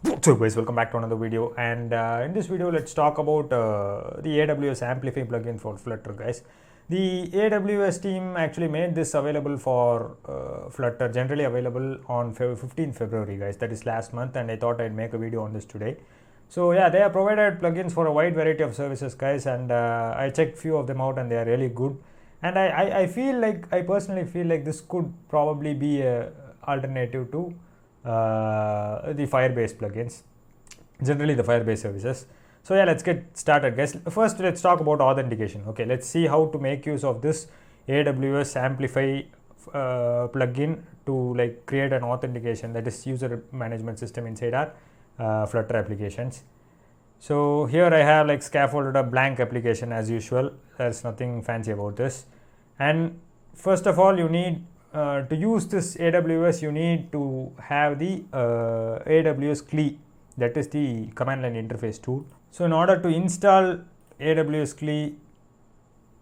So guys, welcome back to another video, and in this video let's talk about the AWS-Amplify plugin for Flutter, guys. The AWS team actually made this available for Flutter, generally available on 15 February, guys. That is last month, and I thought I'd make a video on this today. So yeah, they have provided plugins for a wide variety of services, guys, and I checked few of them out and they are really good. And I personally feel like this could probably be a alternative to the Firebase plugins, generally the Firebase services. So yeah, let's get started, guys. First, let's talk about authentication. Okay, let's see how to make use of this AWS-Amplify plugin to create an authentication, that is user management system inside our Flutter applications. So here I have scaffolded a blank application as usual. There's nothing fancy about this. And first of all, you need to use this AWS, you need to have the AWS CLI, that is the command line interface tool. So in order to install AWS CLI,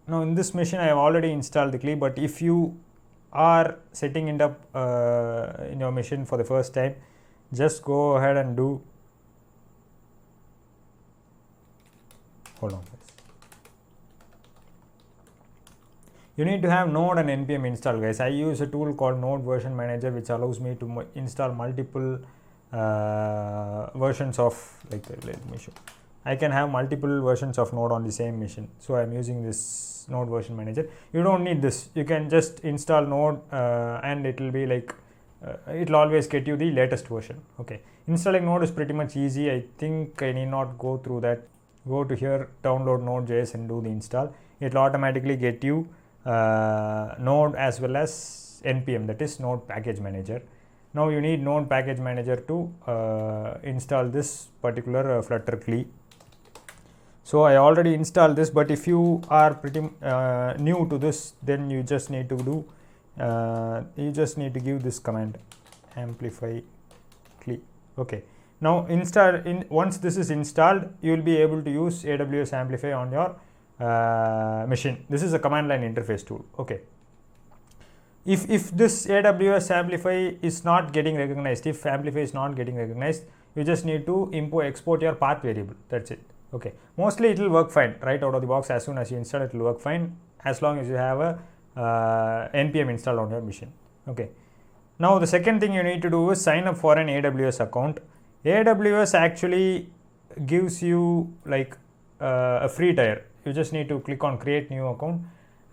now in this machine I have already installed the CLI, but if you are setting it up in your machine for the first time, just go ahead and do, hold on. You need to have Node and npm installed, guys. I use a tool called Node Version Manager, which allows me to install multiple versions of, let me show. I can have multiple versions of Node on the same machine. So I'm using this Node Version Manager. You don't need this. You can just install Node and it will be it will always get you the latest version. Okay. Installing Node is pretty much easy. I think I need not go through that. Go to here, download Node.js and do the install. It will automatically get you Node as well as npm, that is Node Package Manager. Now you need Node Package Manager to install this particular Flutter CLI. So I already installed this, but if you are pretty new to this, then you just need to do give this command, amplify CLI. Okay. Now once this is installed, you will be able to use AWS-Amplify on your machine. This is a command line interface tool. Okay. If this AWS-Amplify is not getting recognized, if Amplify is not getting recognized, you just need to export your path variable. That's it. Okay. Mostly it will work fine right out of the box. As soon as you install it will work fine, as long as you have a npm installed on your machine. Okay. Now the second thing you need to do is sign up for an AWS account. AWS actually gives you a free tier. You just need to click on create new account,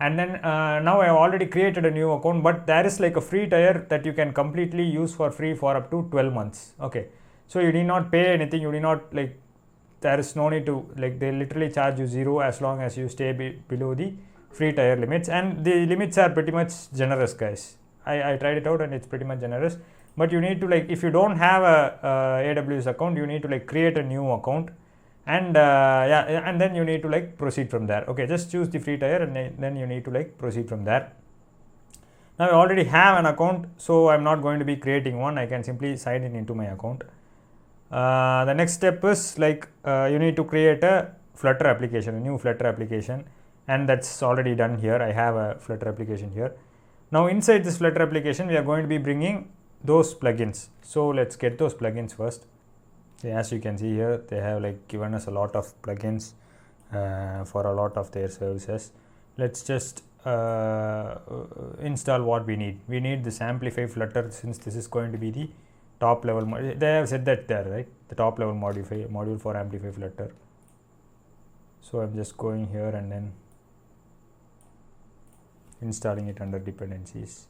and then now I have already created a new account, but there is a free tier that you can completely use for free for up to 12 months. Okay. So you need not pay anything. You need not there is no need to they literally charge you zero as long as you stay below the free tier limits, and the limits are pretty much generous, guys. I tried it out and it's pretty much generous, but you need to if you don't have a AWS account, you need to create a new account, and and then you need to proceed from there. Okay, just choose the free tier and then you need to proceed from there. Now I already have an account, so I'm not going to be creating one. I can simply sign in into my account. The next step is you need to create a Flutter application, a new Flutter application, and that's already done here. I have a Flutter application here. Now inside this Flutter application, we are going to be bringing those plugins. So let's get those plugins first. As you can see here, they have given us a lot of plugins for a lot of their services. Let's just install what we need. We need this Amplify Flutter, since this is going to be the top level. They have said that there, right? The top level module for Amplify Flutter. So I'm just going here and then installing it under dependencies.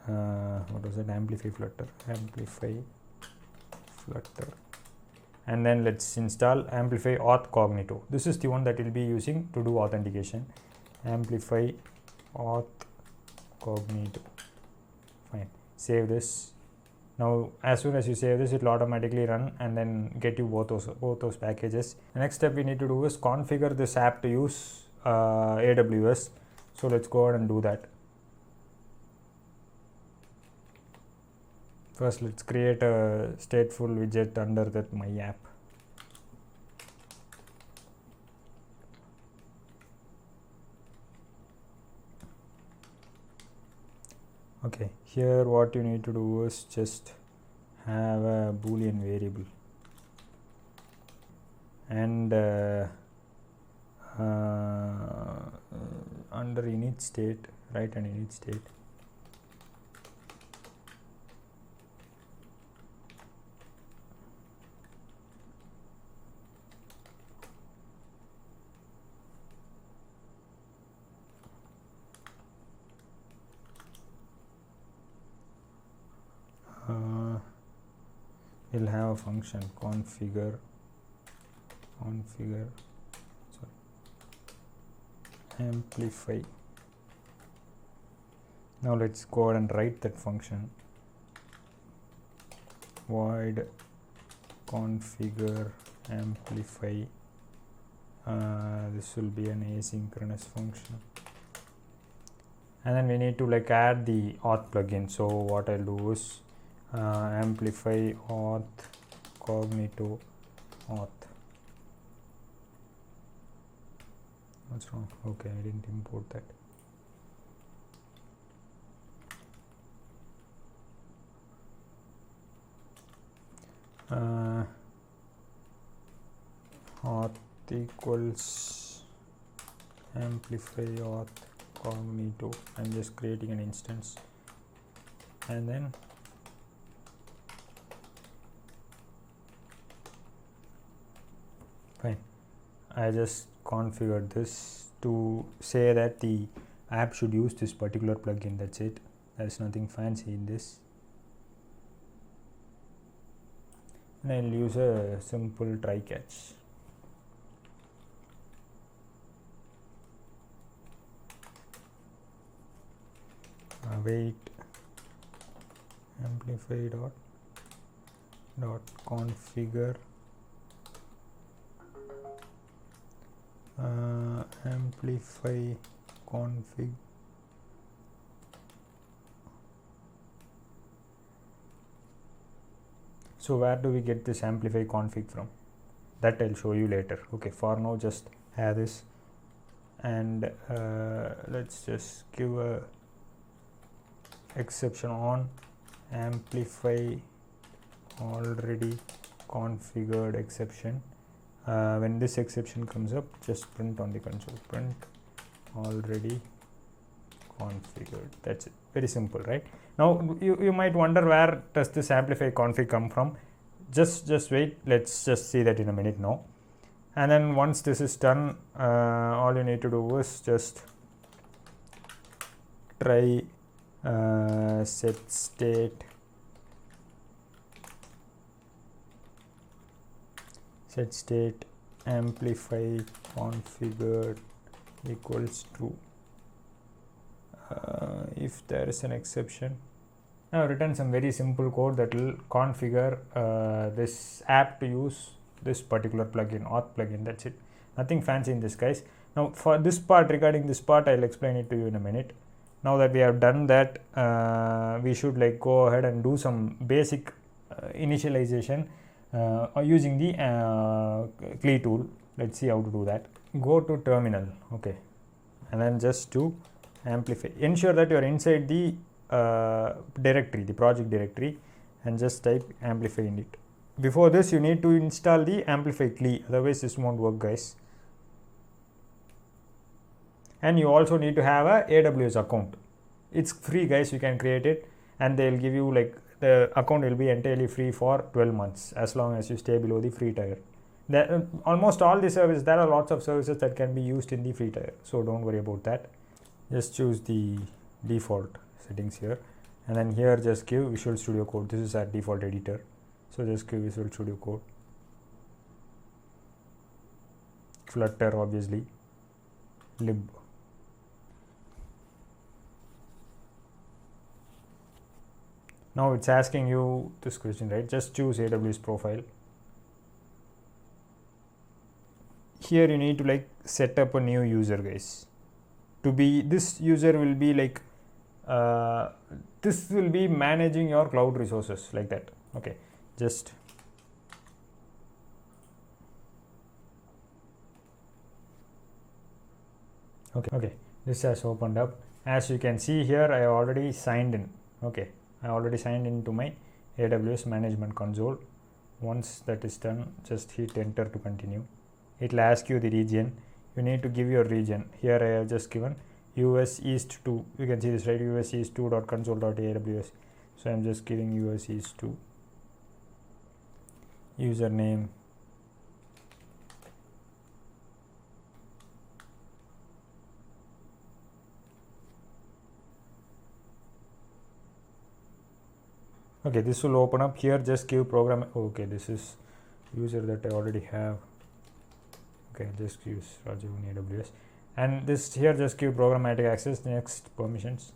What was it? Amplify Flutter. And then let's install Amplify Auth Cognito. This is the one that we'll be using to do authentication. Amplify Auth Cognito. Fine. Save this. Now as soon as you save this, it will automatically run and then get you both those packages. The next step we need to do is configure this app to use AWS. So let's go ahead and do that. First, let's create a stateful widget under that my app. Okay, here what you need to do is just have a boolean variable, and under init state, write an init state. We'll have a function configure amplify. Now let's go ahead and write that function. Void configure amplify. This will be an asynchronous function, and then we need to like add the auth plugin. So what I'll do is amplify auth cognito auth. What's wrong? Okay, I didn't import that. Auth equals amplify auth cognito. I'm just creating an instance, and then fine, I just configured this to say that the app should use this particular plugin. That's it. There's nothing fancy in this. And I'll use a simple try catch. Await amplify dot configure amplify config So where do we get this amplify config from? That I'll show you later. Okay, for now just have this, and let's just give a exception on amplify already configured exception. When this exception comes up, just print on the console, print already configured. That's it. Very simple, right? Now you might wonder, where does this amplify config come from? Just wait, let's just see that in a minute now. And then once this is done, all you need to do is just try set state amplify configured equals true. If there is an exception, now I've written some very simple code that will configure this app to use this particular plugin, Auth plugin. That's it. Nothing fancy in this, guys. Now for this part, regarding this part, I'll explain it to you in a minute. Now that we have done that, we should like go ahead and do some basic initialization using the CLI tool. Let's see how to do that. Go to terminal, okay, and then just do amplify. Ensure that you are inside the directory, the project directory, and just type amplify in it. Before this, you need to install the amplify CLI, otherwise this won't work, guys. And you also need to have a AWS account. It's free, guys. You can create it, and they'll give you like, the account will be entirely free for 12 months as long as you stay below the free tier. There, almost all the services, there are lots of services that can be used in the free tier, so don't worry about that. Just choose the default settings here, and then here just give Visual Studio Code. This is our default editor, so just give Visual Studio Code. Flutter, obviously, lib. Now it's asking you this question, right? Just choose AWS profile. Here you need to like set up a new user, guys. To be, this user will be like this will be managing your cloud resources like that. Okay, just okay, this has opened up. As you can see here, I already signed in. Okay, I already signed into my AWS Management Console. Once that is done, just hit enter to continue. It will ask you the region. You need to give your region. Here I have just given US East 2. You can see this, right? US East 2.console.aws. So I am just giving US East 2. Username. Okay, this will open up here. Just give program. Okay, this is user that I already have. Okay, just use Rajiv in AWS. And this here, just give programmatic access. Next, permissions.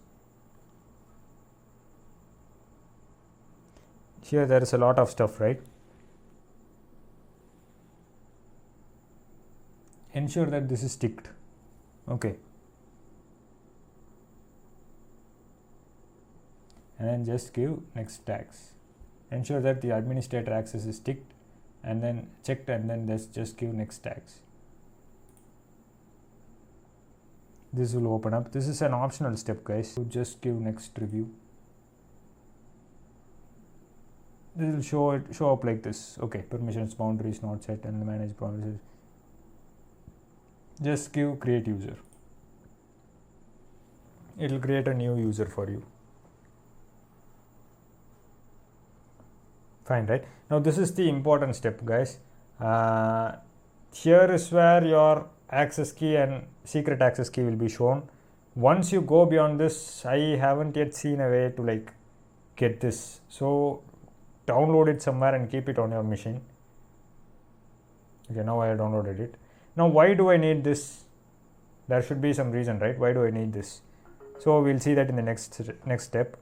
Here there is a lot of stuff, right? Ensure that this is ticked. Okay. And then just give next tags. Ensure that the administrator access is ticked and then checked, and then just give next tags. This will open up. This is an optional step, guys. So just give next review. This will show up like this. Okay, permissions, boundaries not set, and manage promises. Just give create user. It will create a new user for you. Fine, right? Now this is the important step, guys. Here is where your access key and secret access key will be shown. Once you go beyond this, I haven't yet seen a way to like get this. So download it somewhere and keep it on your machine. Okay, now I have downloaded it. Now why do I need this? There should be some reason, right? Why do I need this? So we'll see that in the next step.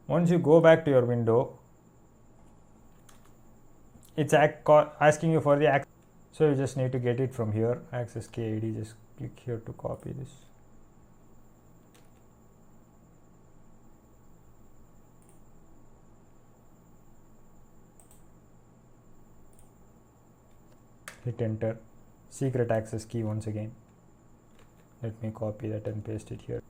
Once you go back to your window, it's asking you for the access. So you just need to get it from here. Access key ID, just click here to copy this. Hit enter. Secret access key once again. Let me copy that and paste it here.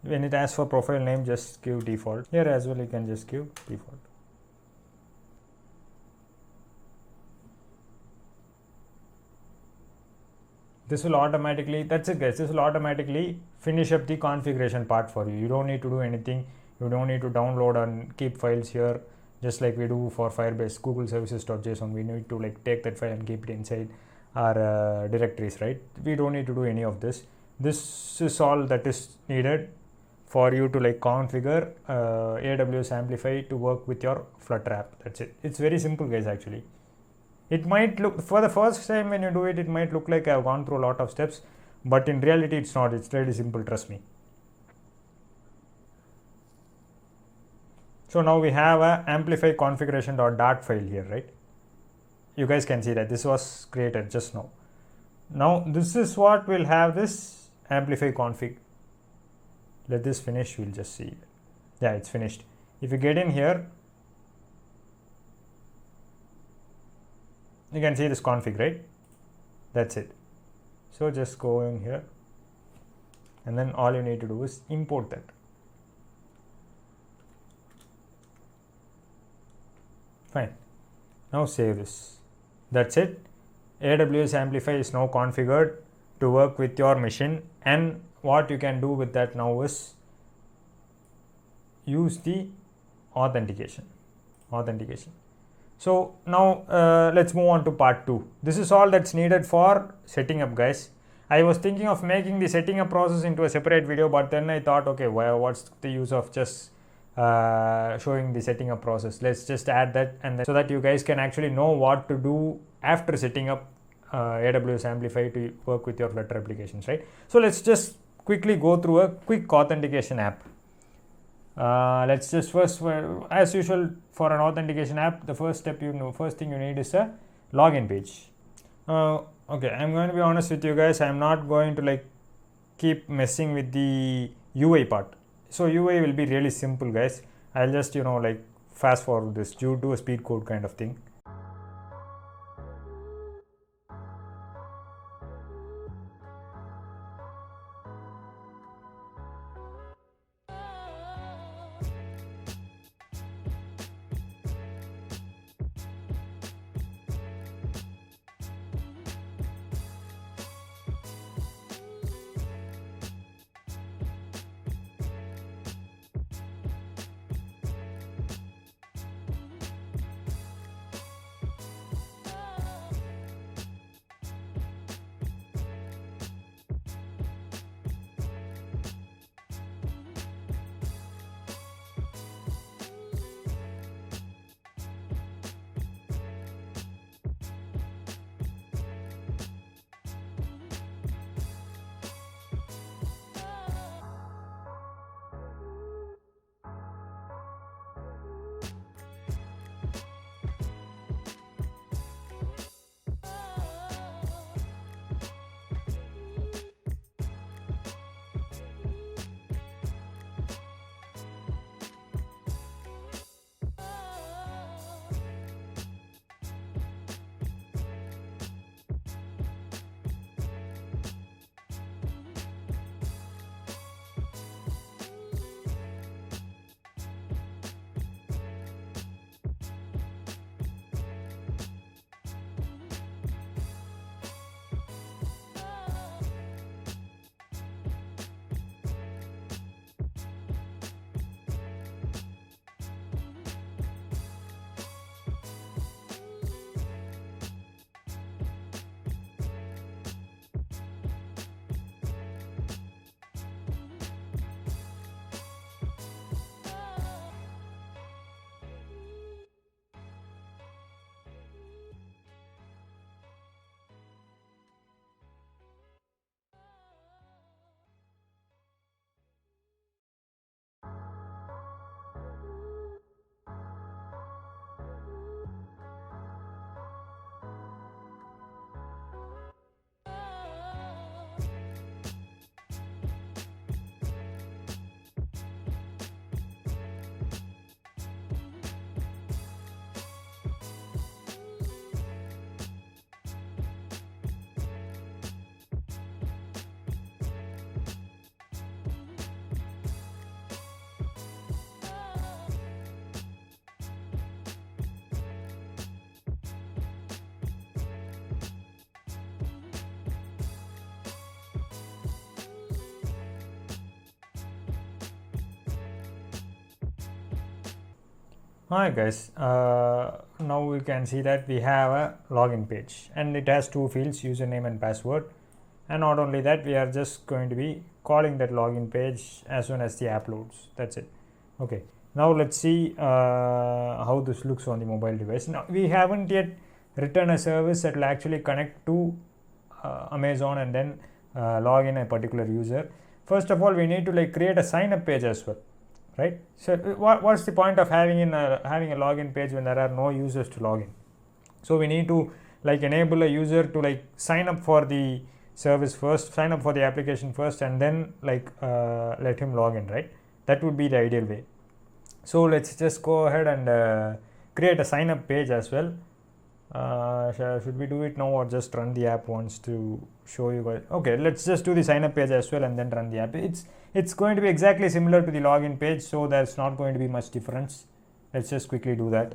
When it asks for profile name, just give default. Here as well, you can just give default. This will automatically, that's it guys, this will automatically finish up the configuration part for you. You don't need to do anything. You don't need to download and keep files here, just like we do for Firebase Google services.json. We need to like take that file and keep it inside our directories, right? We don't need to do any of this. This is all that is needed for you to like configure AWS-Amplify to work with your Flutter app. That's it. It's very simple, guys. Actually, it might look, for the first time when you do it, it might look like I've gone through a lot of steps, but in reality it's not. It's really simple, trust me. So now we have a amplify configuration.dart file here, right? You guys can see that this was created just now. Now this is what will have this amplify config. Let this finish, we'll just see. Yeah, it's finished. If you get in here, you can see this config, right? That's it. So just go in here, and then all you need to do is import that. Fine. Now save this. That's it. AWS-Amplify is now configured to work with your machine, and what you can do with that now is use the authentication. So now let's move on to part 2. This is all that's needed for setting up, guys. I was thinking of making the setting up process into a separate video, but then I thought, okay, what's the use of just showing the setting up process? Let's just add that, and then so that you guys can actually know what to do after setting up AWS-Amplify to work with your Flutter applications, right? So let's just quickly go through a quick authentication app. Let's just first, as usual for an authentication app, the first thing you need is a login page. Okay, I'm going to be honest with you guys. I'm not going to like keep messing with the UI part. So UI will be really simple, guys. I'll just like fast forward this, do a speed code kind of thing. Alright guys, now we can see that we have a login page and it has two fields, username and password. And not only that, we are just going to be calling that login page as soon as the app loads. That's it. Okay, now let's see how this looks on the mobile device. Now we haven't yet written a service that will actually connect to Amazon and then log in a particular user. First of all, we need to like create a sign up page as well, right? So what's the point of having a login page when there are no users to log in? So we need to like enable a user to like sign up for the service first, sign up for the application first, and then like let him log in, right? That would be the ideal way. So let's just go ahead and create a sign up page as well. Should we do it now or just run the app once to show you guys? Okay, let's just do the sign up page as well and then run the app. It's going to be exactly similar to the login page, so there's not going to be much difference. Let's just quickly do that.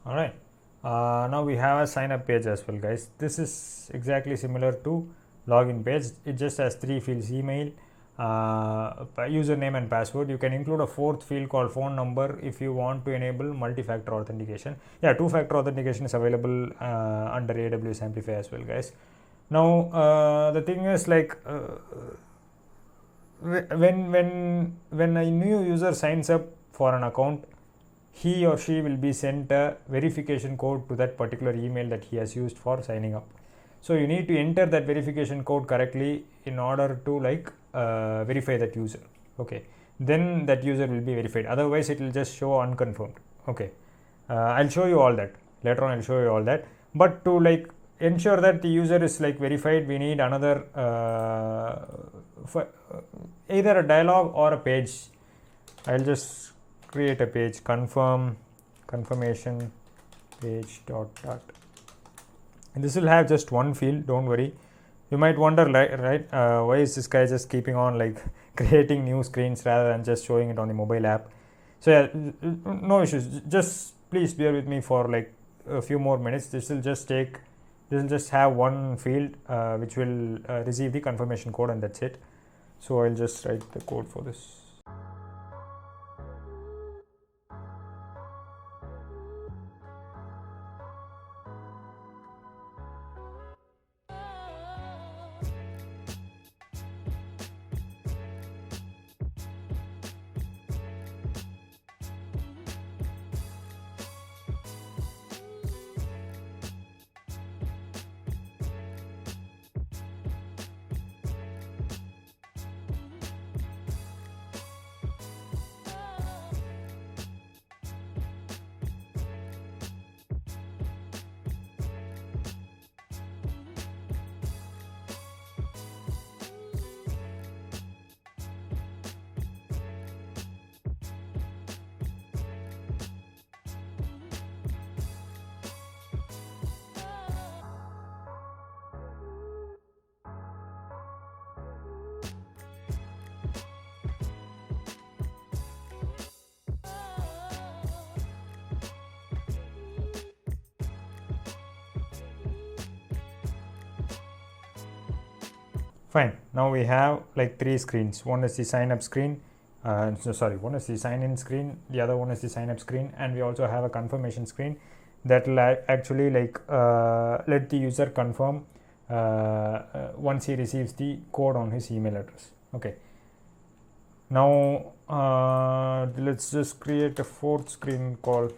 All right, now we have a sign up page as well, guys. This is exactly similar to login page. It just has three fields: email, username and password. You can include a fourth field called phone number if you want to enable multi-factor authentication. Yeah, two-factor authentication is available under AWS-Amplify as well, guys. Now the thing is like when a new user signs up for an account, he or she will be sent a verification code to that particular email that he has used for signing up. So you need to enter that verification code correctly in order to like verify that user. Okay, then that user will be verified, otherwise it will just show unconfirmed. Okay, I'll show you all that later on. I'll show you all that, but to like ensure that the user is like verified, we need another either a dialog or a page. I'll just create a page, confirmation page dot. And this will have just one field, don't worry. You might wonder, right, why is this guy just keeping on like creating new screens rather than just showing it on the mobile app? So yeah, no issues, just please bear with me for like a few more minutes. This will just have one field which will receive the confirmation code, and that's it. So I'll just write the code for this. Fine. Now we have like 3 screens. One is the sign up screen. One is the sign in screen. The other one is the sign up screen, and we also have a confirmation screen that will actually like let the user confirm once he receives the code on his email address. Okay. Now let's just create a 4th screen call.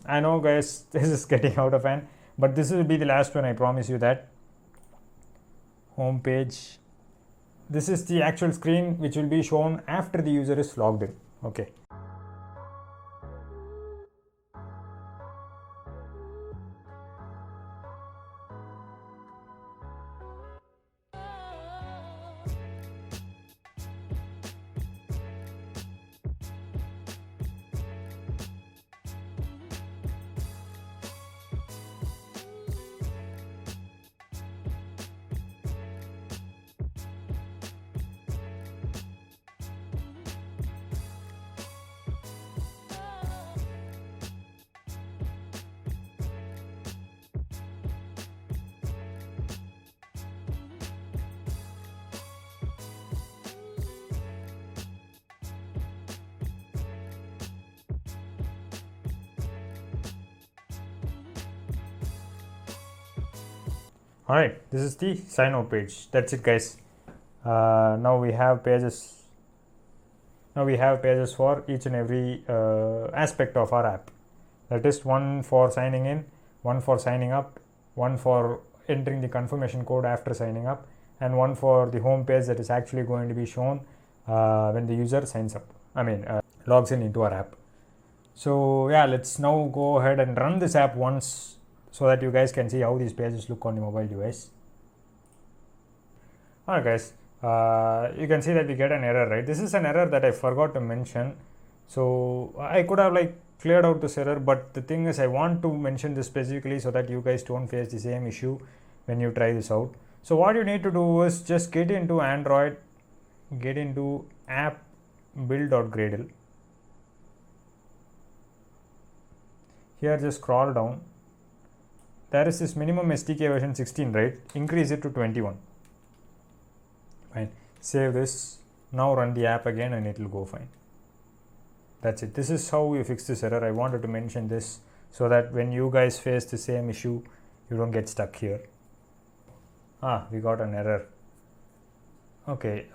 I know, guys, this is getting out of hand, but this will be the last one. I promise you that. Home page. This is the actual screen which will be shown after the user is logged in. Okay. Alright, this is the sign up page. That's it, guys. Now we have pages. Now we have pages for each and every aspect of our app. That is one for signing in, one for signing up, one for entering the confirmation code after signing up, and one for the home page that is actually going to be shown when the user signs up. Logs in into our app. So yeah, let's now go ahead and run this app once, so that you guys can see how these pages look on the mobile device. Alright, guys, you can see that we get an error, right? This is an error that I forgot to mention. So I could have like cleared out this error, but the thing is I want to mention this specifically so that you guys don't face the same issue when you try this out. So what you need to do is just get into Android, get into app build.gradle. Here just scroll down. There is this minimum SDK version 16, right? Increase it to 21. Fine. Save this. Now run the app again and it will go fine. That's it. This is how we fix this error. I wanted to mention this so that when you guys face the same issue, you don't get stuck here. We got an error. Okay.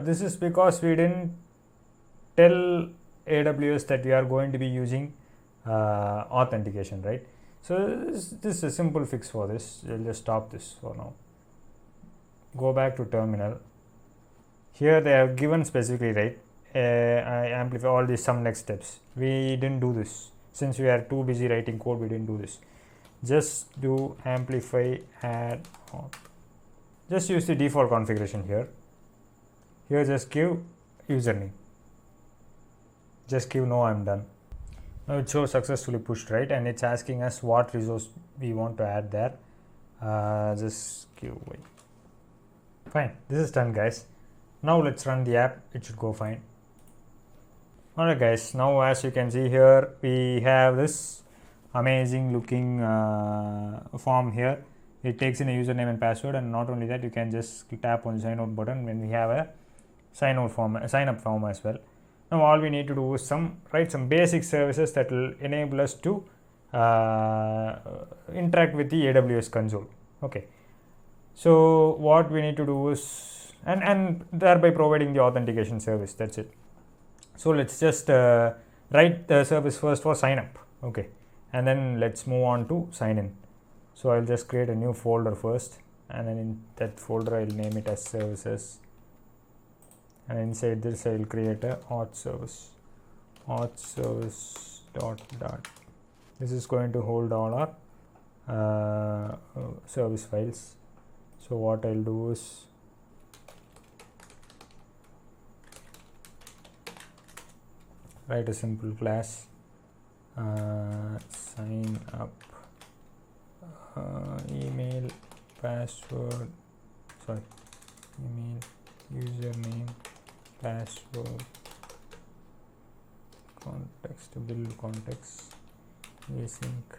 This is because we didn't tell AWS that we are going to be using authentication, right? So this is a simple fix for this. We'll just stop this for now. Go back to terminal. Here they have given specifically, right? I amplify all these some next steps. We didn't do this since we are too busy writing code. We didn't do this. Just do amplify add auth. Just use the default configuration here. Here just give username. Just give no, I'm done. Now it shows successfully pushed, right? And it's asking us what resource we want to add there. Just give away. Fine, this is done, guys. Now let's run the app. It should go fine. Alright, guys, now as you can see here, we have this amazing looking form here. It takes in a username and password, and not only that, you can just tap on the sign out button when we have a sign up form as well. Now all we need to do is write some basic services that will enable us to interact with the AWS console. Okay. So what we need to do is, and thereby providing the authentication service. That's it. So let's just write the service first for sign up. Okay. And then let's move on to sign in. So I'll just create a new folder first, and then in that folder I'll name it as services. And inside this I will create a auth service dot. This is going to hold all our service files. So what I'll do is write a simple class sign up email password, email username password context build context async,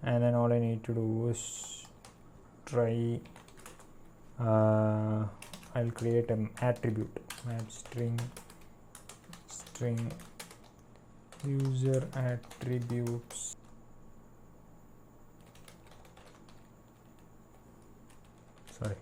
and then all I need to do is try I'll create an attribute map string user attributes. Sorry.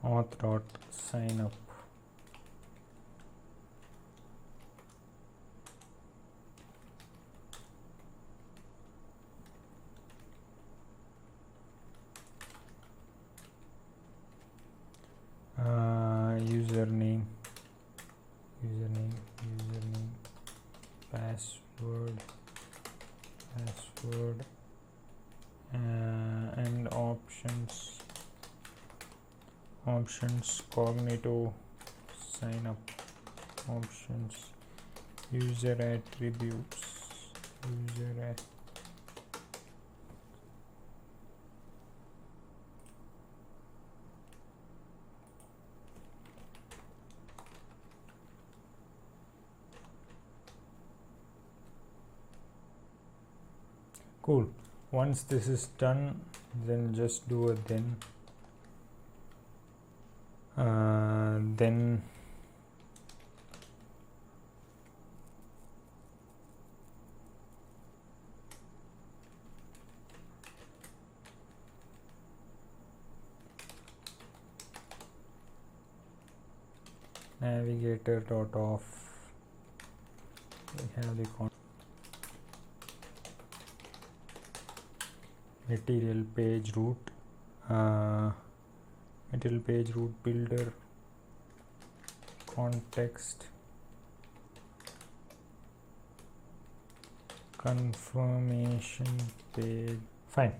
Auth.signup. Username, password, and options, cognitive sign up, options, user attributes, cool. Once this is done, then just do a then navigator dot off. We have the material page root, builder, context, confirmation page. Fine.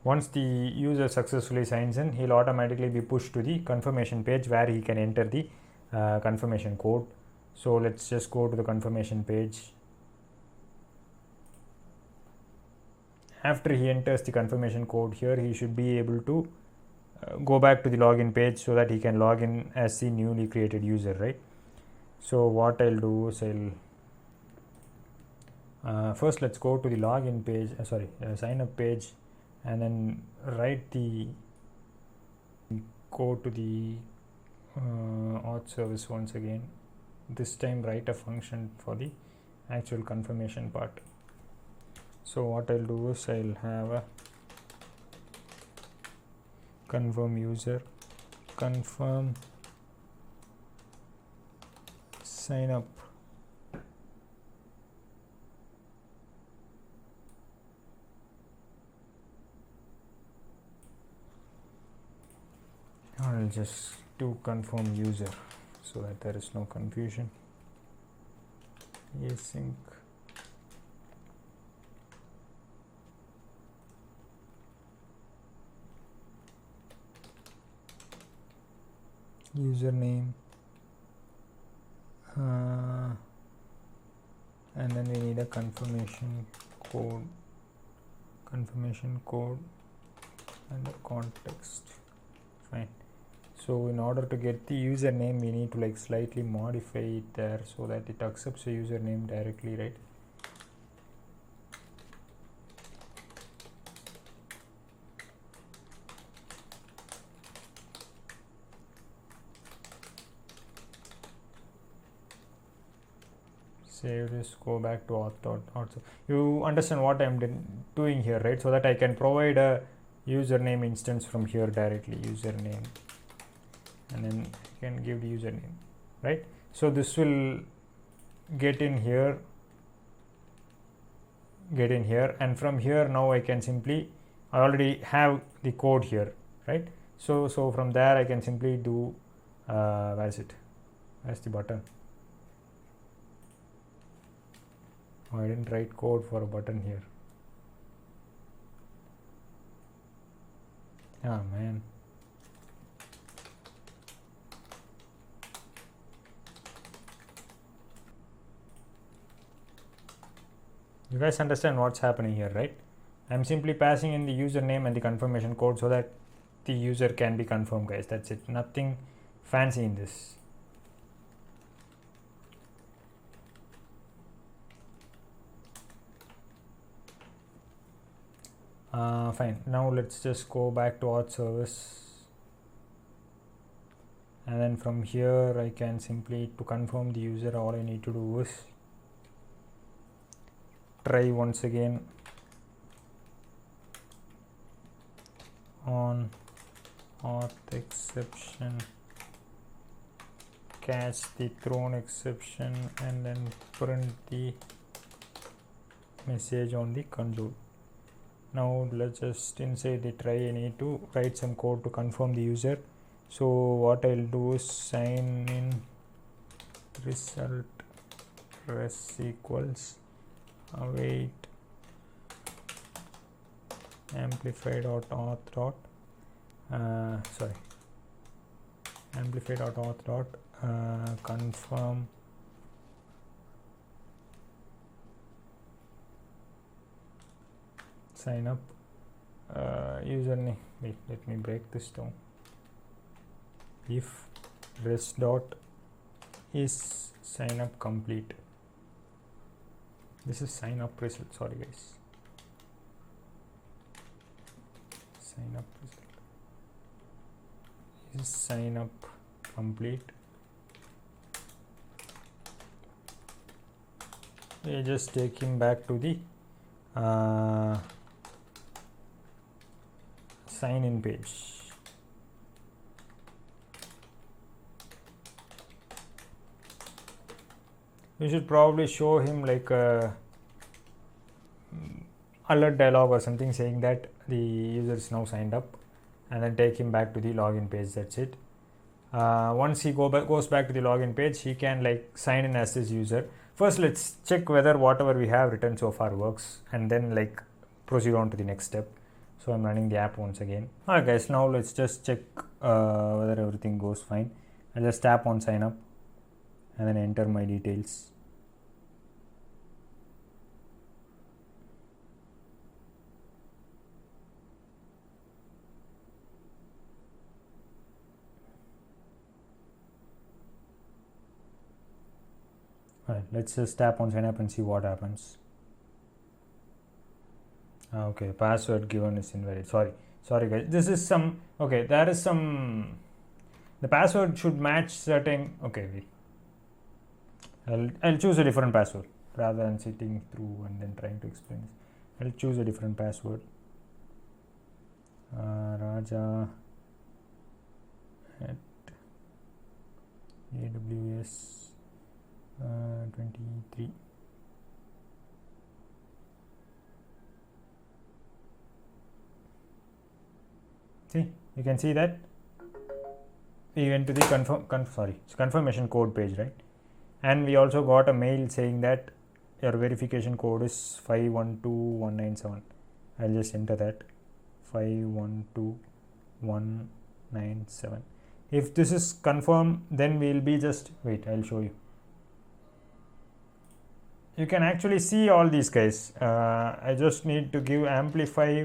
Once the user successfully signs in, he'll automatically be pushed to the confirmation page where he can enter the confirmation code. So let's just go to the confirmation page. After he enters the confirmation code here, he should be able to go back to the login page so that he can log in as the newly created user, right? So what I'll do is first let's go to the login page, sign up page, and then go to the auth service once again. This time write a function for the actual confirmation part. So what I'll do is I'll have a confirm user, confirm sign up, I'll just do confirm user so that there is no confusion. Async username, and then we need a confirmation code and a context. Fine. So in order to get the username, we need to slightly modify it there so that it accepts a username directly, right? Save this, go back to auth. You understand what I'm doing here, right? So that I can provide a username instance from here directly, username, and then I can give the username, right? So this will get in here, and from here now I can simply, I already have the code here, right? So from there I can simply do where's the button? Oh, I didn't write code for a button here. Ah, man. You guys understand what's happening here, right? I'm simply passing in the username and the confirmation code so that the user can be confirmed, guys. That's it. Nothing fancy in this. Fine. Now let's just go back to auth service. And then from here I can simply, to confirm the user, all I need to do is try once again on auth exception, catch the thrown exception, and then print the message on the console. Now let's just inside the try, I need to write some code to confirm the user. So what I'll do is sign in result res equals await amplify.auth confirm sign up username. Wait, let me break this down. If res dot is sign up complete, this is sign up result, sorry guys, sign up result is sign up complete. We just take him back to the sign in page. You should probably show him like a alert dialog or something saying that the user is now signed up, and then take him back to the login page. That's it. Once he goes back to the login page, he can like sign in as this user. First, let's check whether whatever we have written so far works, and then like proceed on to the next step. So I'm running the app once again. Alright guys, now let's just check whether everything goes fine. I'll just tap on sign up and then enter my details. Alright, let's just tap on sign up and see what happens. Okay, password given is invalid. Sorry guys, this is some, okay, there is some, the password should match certain, okay, wait, I'll choose a different password rather than sitting through and then trying to explain this. I'll choose a different password. Raja at AWS 23. See, you can see that we went to the confirmation code page, right? And we also got a mail saying that your verification code is 512197. I'll just enter that 512197. If this is confirmed, then we'll be just, wait, I'll show you. You can actually see all these guys. I just need to give amplify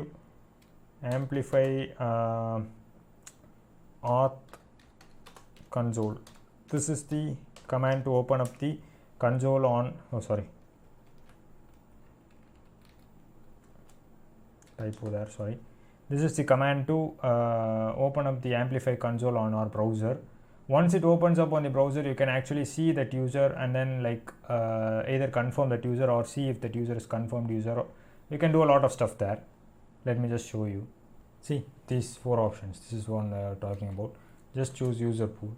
auth console. This is the command to open up the console on, typo there, sorry. This is the command to open up the Amplify console on our browser. Once it opens up on the browser, you can actually see that user and then like either confirm that user or see if that user is confirmed user. You can do a lot of stuff there. Let me just show you. See these 4 options. This is one talking about. Just choose user pool.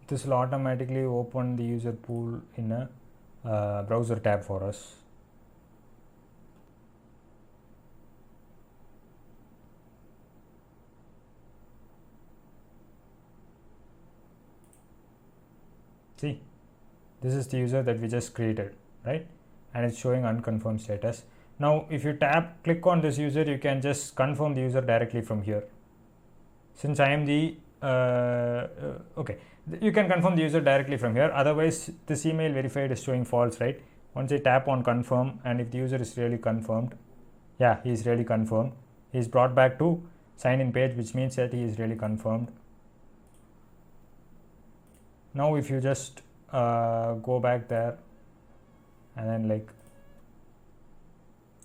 This will automatically open the user pool in a browser tab for us. See, This is the user that we just created, right? And it's showing unconfirmed status. Now if you click on this user, you can just confirm the user directly from here. Since I am the okay, you can confirm the user directly from here. Otherwise this email verified is showing false, right? Once I tap on confirm, and if the user is really confirmed, yeah, he is really confirmed, he is brought back to sign in page, which means that he is really confirmed. Now if you just go back there and then like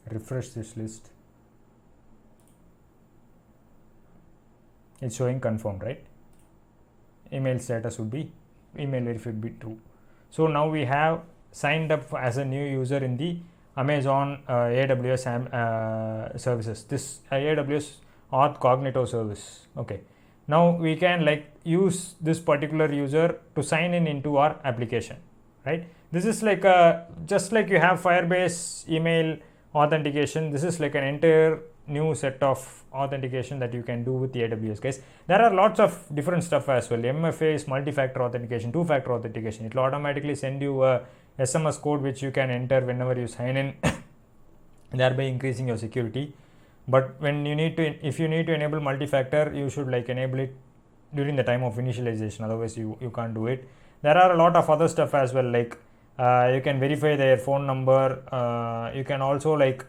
refresh this list, it's showing confirmed, right? Email status would be email verified would be true. So now we have signed up as a new user in the Amazon AWS services, this AWS Auth Cognito service. Okay, now we can like use this particular user to sign in into our application, right? This is like just like you have Firebase email authentication, this is like an entire new set of authentication that you can do with the AWS, guys. There are lots of different stuff as well. MFA is multi-factor authentication, two-factor authentication. It will automatically send you a SMS code which you can enter whenever you sign in, thereby increasing your security. But when you need to, if you need to enable multi-factor, you should like enable it during the time of initialization, otherwise you can't do it. There are a lot of other stuff as well, like you can verify their phone number. You can also like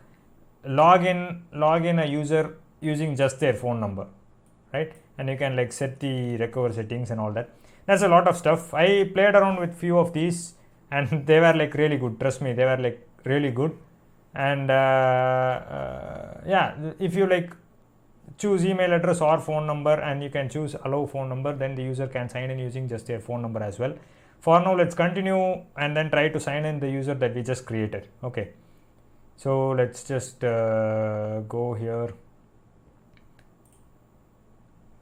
log in a user using just their phone number, right? And you can like set the recover settings and all that. That's a lot of stuff. I played around with few of these and they were like really good. Trust me, they were like really good. And yeah, if you like choose email address or phone number and you can choose allow phone number, then the user can sign in using just their phone number as well. For now, let's continue and then try to sign in the user that we just created. Okay, so let's just go here,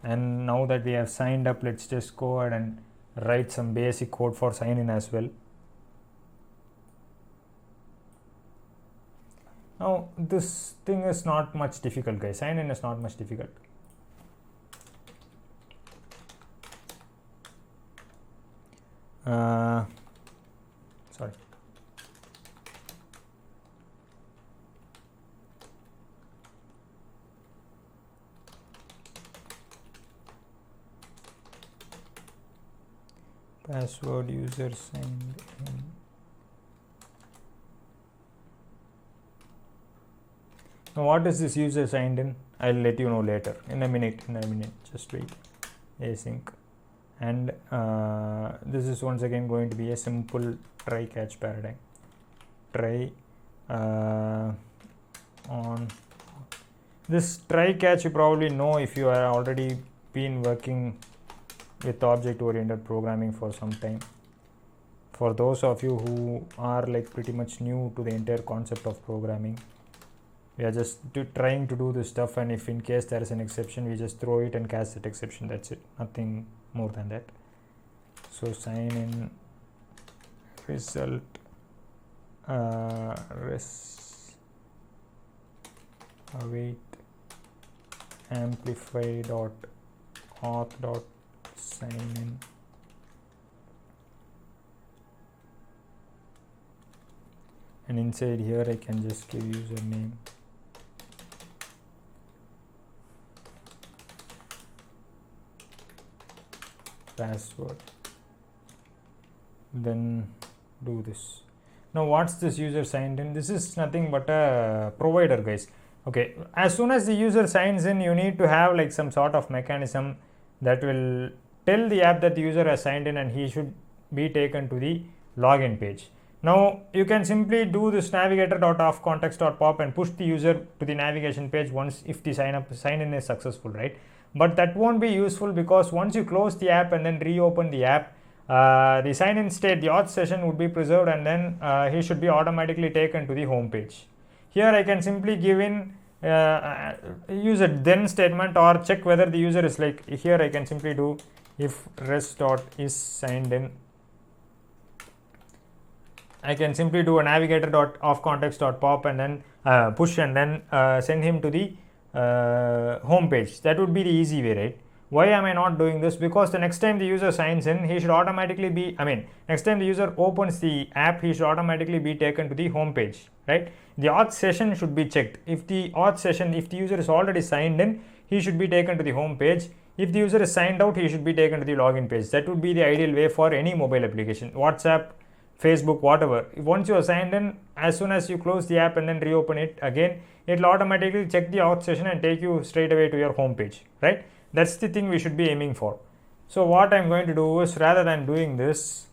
and now that we have signed up, let's just go ahead and write some basic code for sign in as well. Now this thing is not much difficult, guys. Sign in is not much difficult. Sorry. Password user signed in. Now what is this user signed in? I'll let you know later, in a minute, just wait. Async. And this is once again going to be a simple try catch paradigm. Try on this try catch, you probably know if you are already been working with object oriented programming for some time. For those of you who are like pretty much new to the entire concept of programming, we are just trying to do this stuff, and if in case there is an exception, we just throw it and catch that exception. That's it, nothing more than that. So sign in result await amplify dot auth dot sign in. And inside here I can just give username, password, then do this. Now what's this user signed in? This is nothing but a provider, guys. Okay, as soon as the user signs in, you need to have like some sort of mechanism that will tell the app that the user has signed in and he should be taken to the login page. Now you can simply do this navigator.offcontext.pop and push the user to the navigation page once if the sign in is successful, right? But that won't be useful, because once you close the app and then reopen the app, the sign in state, the auth session would be preserved, and then he should be automatically taken to the home page. Here I can simply give in use a then statement or check whether the user is like, here I can simply do if res.is signed in. I can simply do a navigator.offcontext.pop and then push and then send him to the home page. That would be the easy way, right? Why am I not doing this? Because the next time the user signs in, he should automatically be, next time the user opens the app, he should automatically be taken to the home page, right? The auth session should be checked. If the auth session, if the user is already signed in, he should be taken to the home page. If the user is signed out, he should be taken to the login page. That would be the ideal way for any mobile application, WhatsApp, Facebook, whatever. Once you are signed in, as soon as you close the app and then reopen it again, it will automatically check the auth session and take you straight away to your home page, right? That's the thing we should be aiming for. So what I'm going to do is, rather than doing this,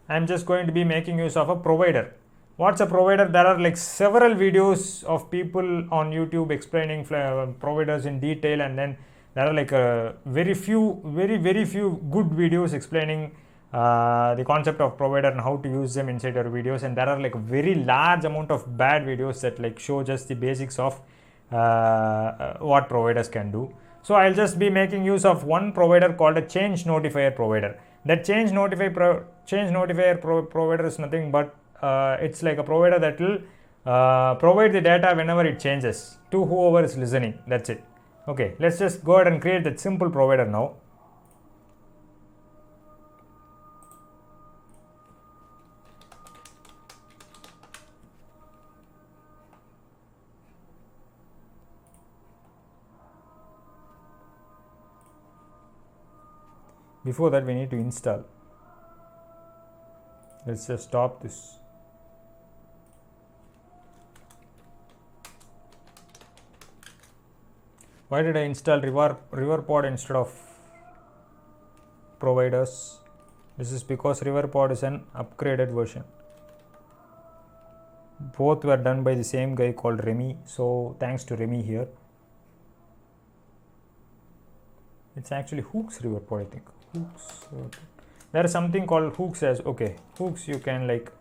I'm just going to be making use of a provider. What's a provider? There are like several videos of people on YouTube explaining providers in detail, and then there are like very few good videos explaining the concept of provider and how to use them inside your videos. And there are like a very large amount of bad videos that like show just the basics of what providers can do. So I'll just be making use of one provider called a change notifier provider. That change notifier provider is nothing but it's like a provider that will provide the data whenever it changes to whoever is listening. That's it. Okay, let's just go ahead and create that simple provider now. Before that, we need to install. Let's just stop this. Why did I install RiverPod instead of providers? This is because RiverPod is an upgraded version. Both were done by the same guy called Remy. So thanks to Remy here. It's actually Hooks RiverPod, I think. Hooks. There is something called Hooks as okay. Hooks you can like.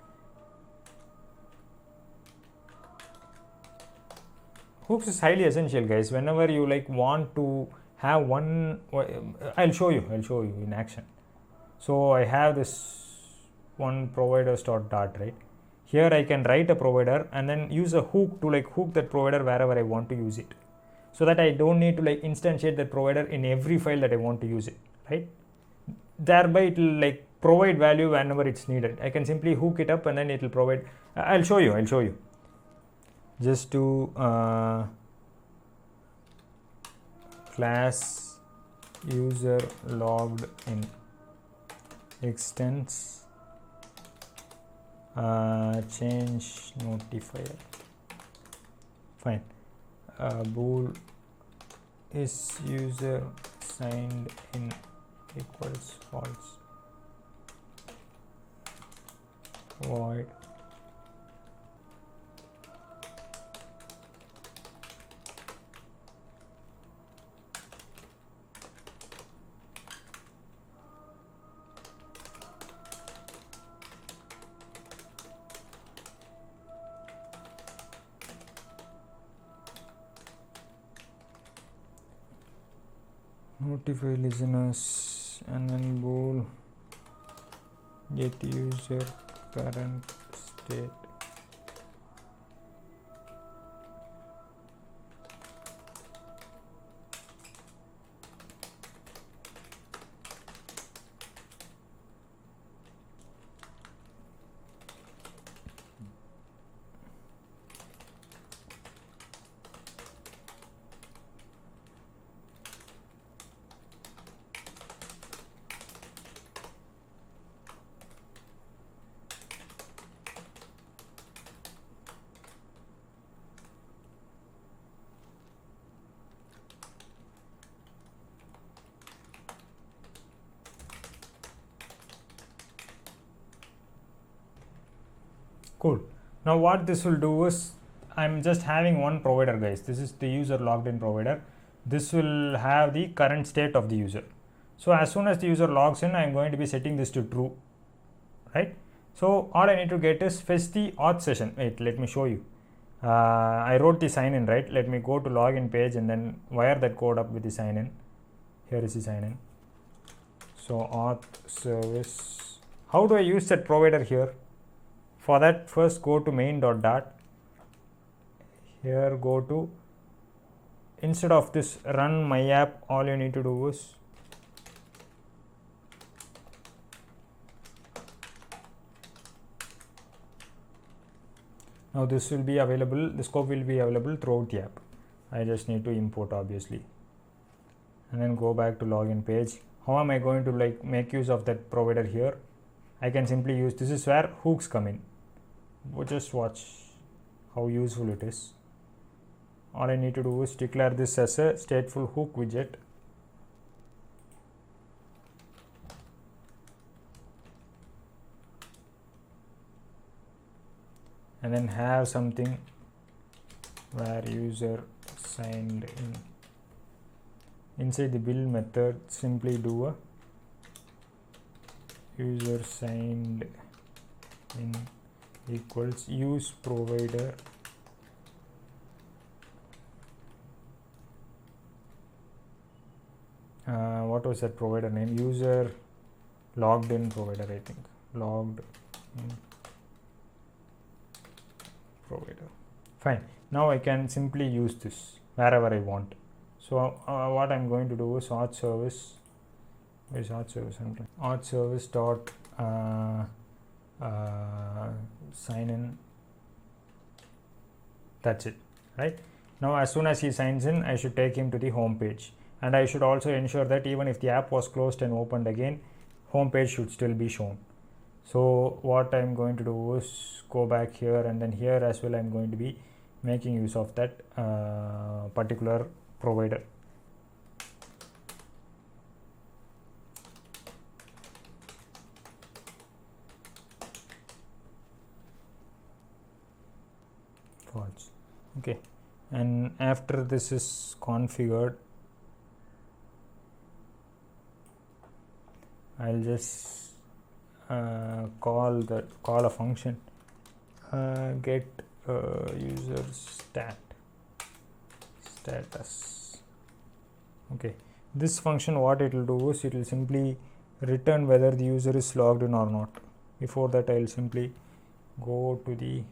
Hooks is highly essential, guys. Whenever you like want to have one, I'll show you in action. So I have this one providers.dart, right? Here I can write a provider and then use a hook to like hook that provider wherever I want to use it, so that I don't need to like instantiate that provider in every file that I want to use it, right? Thereby it will like provide value whenever it's needed. I can simply hook it up and then it will provide. I'll show you. Just to class user logged in extends change notifier. Fine. Bool is user signed in equals false. Void notify listeners, and then bool get user current state. Cool. Now what this will do is, I'm just having one provider, guys. This is the user logged in provider. This will have the current state of the user. So as soon as the user logs in, I'm going to be setting this to true, right? So all I need to get is fetch the auth session. Wait, let me show you. I wrote the sign in, right? Let me go to login page and then wire that code up with the sign in. Here is the sign in. So auth service. How do I use that provider here? For that, first go to main.dart. Here go to, instead of this run my app, all you need to do is Now this will be available, the scope will be available throughout the app. I just need to import obviously, and then go back to login page. How am I going to like make use of that provider here? I can simply use, this is where hooks come in. Just watch how useful it is. All I need to do is declare this as a stateful hook widget. And then have something where user signed in. Inside the build method, simply do a user signed in equals use provider what was that provider name? User logged in provider, I think. Logged in provider. Fine. Now I can simply use this wherever I want. So what I'm going to do is auth service. Where is auth service? Auth service dot sign in. That's it, right? Now as soon as he signs in, I should take him to the home page, and I should also ensure that even if the app was closed and opened again, home page should still be shown. So what I'm going to do is go back here, and then here as well I'm going to be making use of that particular provider. False. Okay, and after this is configured, I'll just call a function get user status. Okay, this function, what it will do is it will simply return whether the user is logged in or not. Before that, I'll simply go to the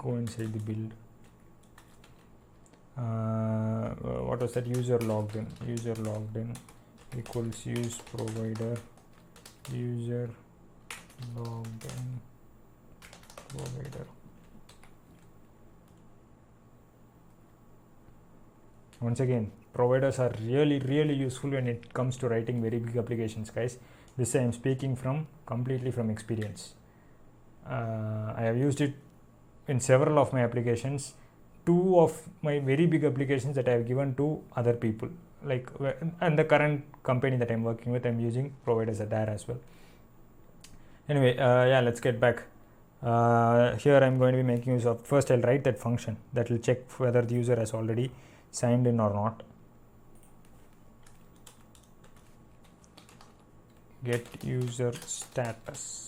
inside the build. What was that? User logged in equals use provider user logged in provider. Once again, providers are really useful when it comes to writing very big applications, guys. This I am speaking completely from experience. I have used it in several of my applications. Two of my very big applications that I have given to other people, like, and the current company that I'm working with, I'm using providers there as well. Anyway, yeah, let's get back. Here I'm going to be making use of, first I'll write that function that will check whether the user has already signed in or not. Get user status.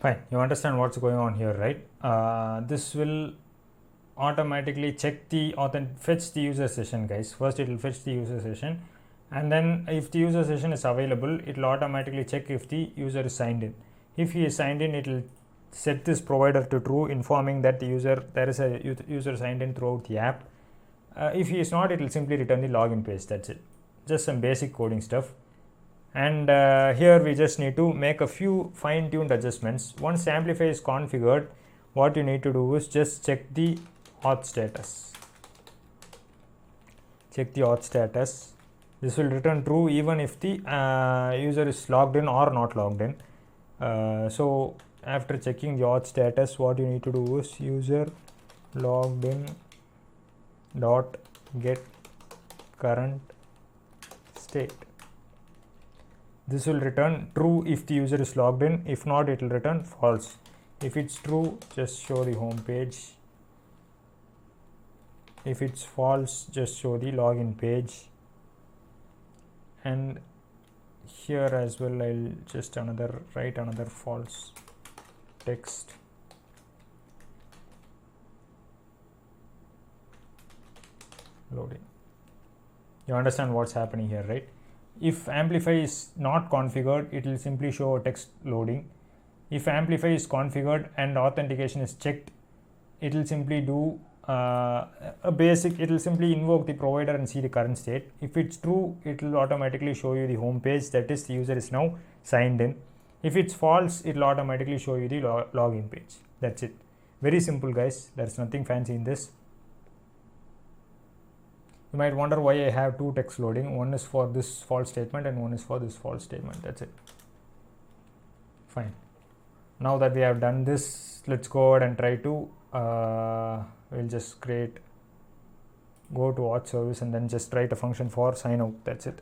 Fine, you understand what's going on here, right? This will automatically check the fetch the user session, guys. First it will fetch the user session, and then if the user session is available, it will automatically check if the user is signed in. If he is signed in, it will set this provider to true, informing that there is a user signed in throughout the app. If he is not, it will simply return the login page. That's it. Just some basic coding stuff. and here we just need to make a few fine-tuned adjustments. Once Amplify is configured, what you need to do is just check the auth status. Check the auth status. This will return true even if the user is logged in or not logged in. So after checking the auth status, what you need to do is user logged in dot get current state. This will return true if the user is logged in. If not, it will return false. If it's true, just show the home page. If it's false, just show the login page. And here as well, I'll just write another false text. Loading. You understand what's happening here, right? If Amplify is not configured, it will simply show a text loading. If Amplify is configured and authentication is checked, it will simply do it will simply invoke the provider and see the current state. If it's true, it will automatically show you the home page, that is the user is now signed in. If it's false, it will automatically show you the login page. That's it. Very simple, guys. There's nothing fancy in this. You might wonder why I have two text loading. One is for this false statement and one is for this false statement. That's it. Fine. Now that we have done this, let's go ahead and try to we'll just go to auth service and then just write a function for sign out. That's it.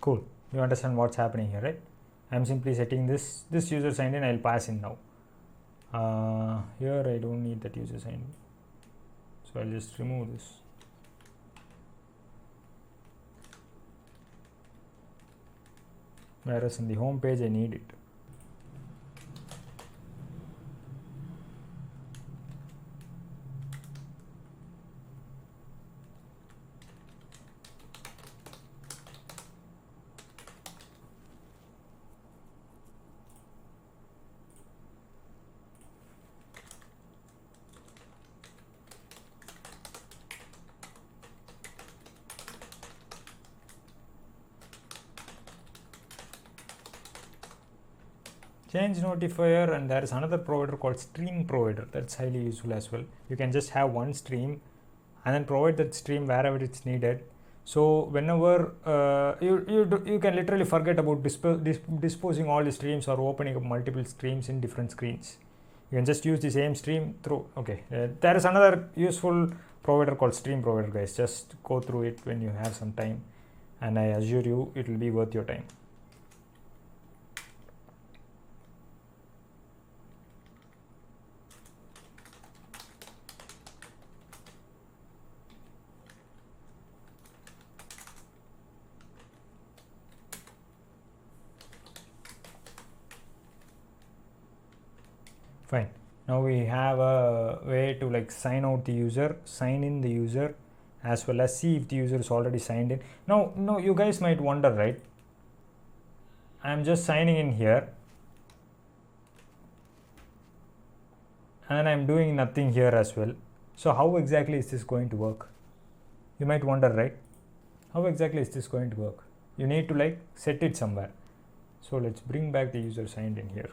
Cool. You understand what's happening here, right? I'm simply setting this user signed in. I'll pass in now. Here I don't need that user signed in, so I'll just remove this. Whereas in the home page I need it. Change notifier, and there is another provider called stream provider. That's highly useful as well. You can just have one stream and then provide that stream wherever it's needed. So whenever you can literally forget about disposing all the streams or opening up multiple streams in different screens. You can just use the same stream through. Okay, there is another useful provider called stream provider, guys. Just go through it when you have some time, and I assure you it will be worth your time. Fine. Now we have a way to like sign out the user, sign in the user, as well as see if the user is already signed in. Now you guys might wonder, right? I'm just signing in here and I'm doing nothing here as well. So how exactly is this going to work? You might wonder, right? How exactly is this going to work? You need to like set it somewhere. So let's bring back the user signed in here.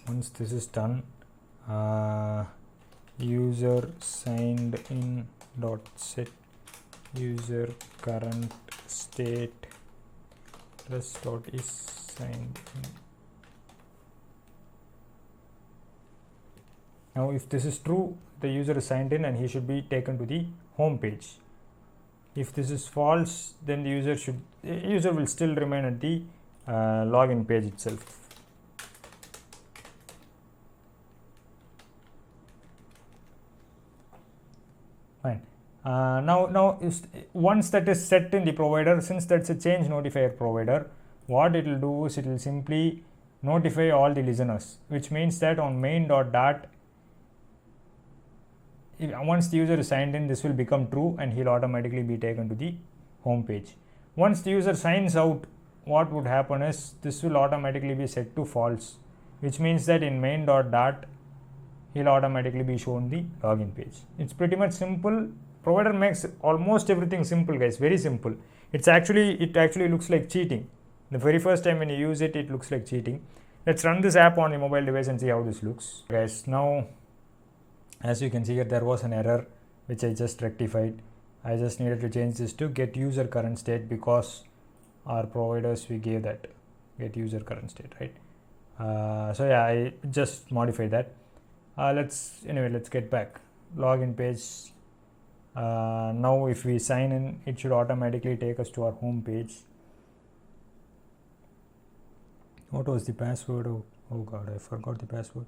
Once this is done, user signed in dot set user current state plus dot is signed in. Now if this is true, the user is signed in and he should be taken to the home page. If this is false, then the user will still remain at the login page itself. Fine. Now once that is set in the provider, since that's a change notifier provider, what it will do is it will simply notify all the listeners, which means that on main.dart, once the user is signed in, this will become true and he'll automatically be taken to the home page. Once the user signs out, what would happen is this will automatically be set to false, which means that in main.dart, he'll automatically be shown the login page. It's pretty much simple. Provider makes almost everything simple, guys, very simple. It actually looks like cheating. The very first time when you use it, it looks like cheating. Let's run this app on the mobile device and see how this looks. Guys, now as you can see here, there was an error which I just rectified. I just needed to change this to get user current state, because our providers, we gave that get user current state, right? So yeah, I just modified that. Let's get back. Login page. Now if we sign in, it should automatically take us to our home page. What was the password? Oh god, I forgot the password.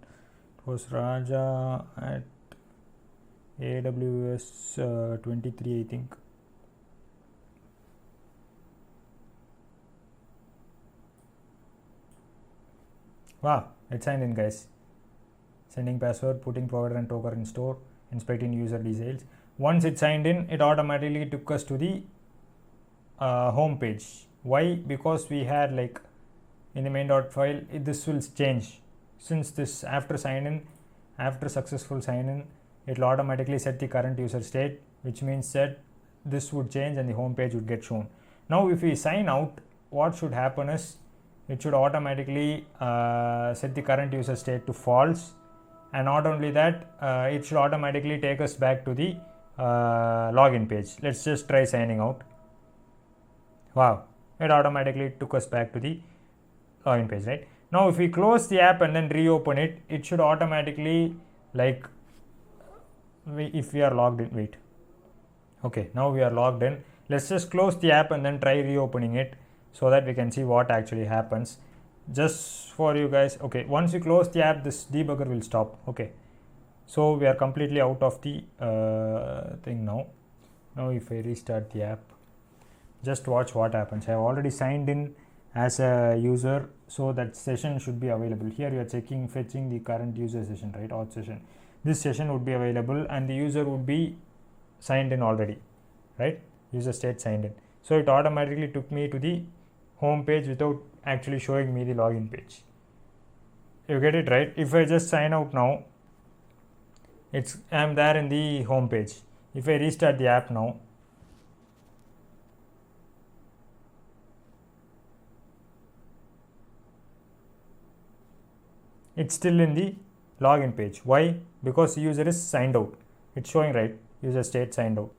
It was Raja at AWS 23, I think. Wow, it signed in, guys. Sending password, putting provider and token in store, inspecting user details. Once it signed in, it automatically took us to the home page. Why? Because we had like in the main.file, this will change. Since this after successful sign in, it will automatically set the current user state, which means that this would change and the home page would get shown. Now if we sign out, what should happen is it should automatically set the current user state to false, and not only that, it should automatically take us back to the login page. Let's just try signing out. Wow, it automatically took us back to the login page, right? Now if we close the app and then reopen it, it should automatically, like, if we are logged in, wait, okay, now we are logged in. Let's just close the app and then try reopening it so that we can see what actually happens. Just for you guys, okay, once you close the app, this debugger will stop. Okay, so we are completely out of the thing now. Now if I restart the app, just watch what happens. I have already signed in as a user, so that session should be available. Here you are fetching the current user session, right? Auth session. This session would be available and the user would be signed in already, right? User state signed in. So it automatically took me to the home page without actually showing me the login page. You get it, right? If I just sign out now, I'm there in the home page. If I restart the app now, it's still in the login page. Why? Because the user is signed out. It's showing, right? User state signed out.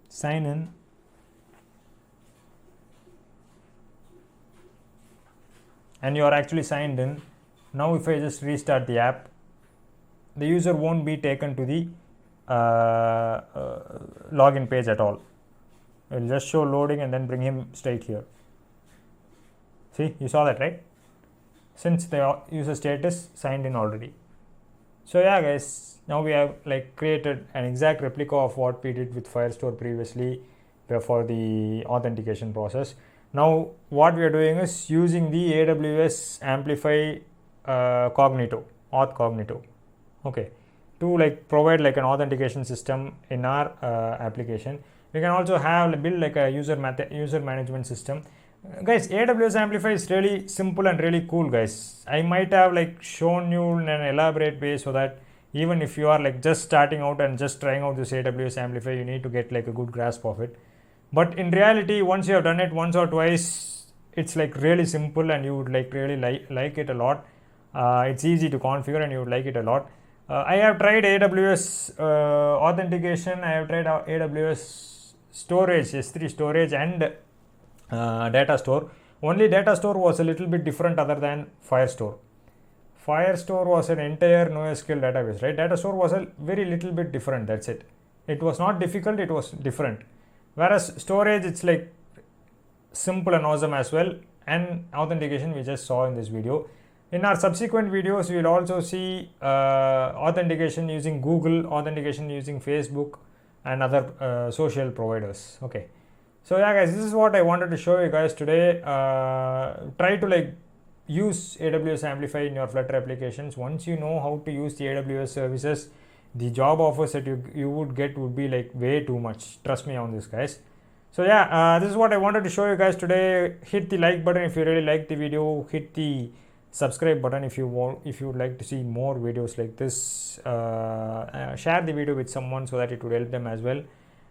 Sign in. And you are actually signed in. Now if I just restart the app, the user won't be taken to the login page at all. It will just show loading and then bring him straight here. See, you saw that, right? Since the user state is signed in already. So yeah, guys, now we have like created an exact replica of what we did with Firestore previously for the authentication process. Now what we are doing is using the AWS-Amplify Cognito, Auth Cognito, okay, to like provide like an authentication system in our application. We can also build like a user management system. Guys, AWS-Amplify is really simple and really cool, guys. I might have like shown you in an elaborate way so that even if you are like just starting out and just trying out this AWS-Amplify, you need to get like a good grasp of it. But in reality, once you have done it once or twice, it's like really simple and you would like really like it a lot. It's easy to configure and you would like it a lot. I have tried AWS authentication. I have tried AWS storage, S3 storage and data store. Only data store was a little bit different other than Firestore. Firestore was an entire NoSQL database, right? Data store was a very little bit different, that's it. It was not difficult, it was different. Whereas storage, it's like simple and awesome as well. And authentication we just saw in this video. In our subsequent videos, we will also see authentication using Google, authentication using Facebook and other social providers. Okay. So yeah guys, this is what I wanted to show you guys today. Try to like use AWS-Amplify in your Flutter applications. Once you know how to use the AWS services, the job offers that you would get would be like way too much. Trust me on this, guys. So yeah, this is what I wanted to show you guys today. Hit the like button if you really like the video. Hit the subscribe button if you would like to see more videos like this. Share the video with someone so that it would help them as well.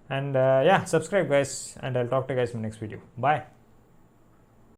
And yeah, subscribe guys, and I'll talk to you guys in the next video. Bye.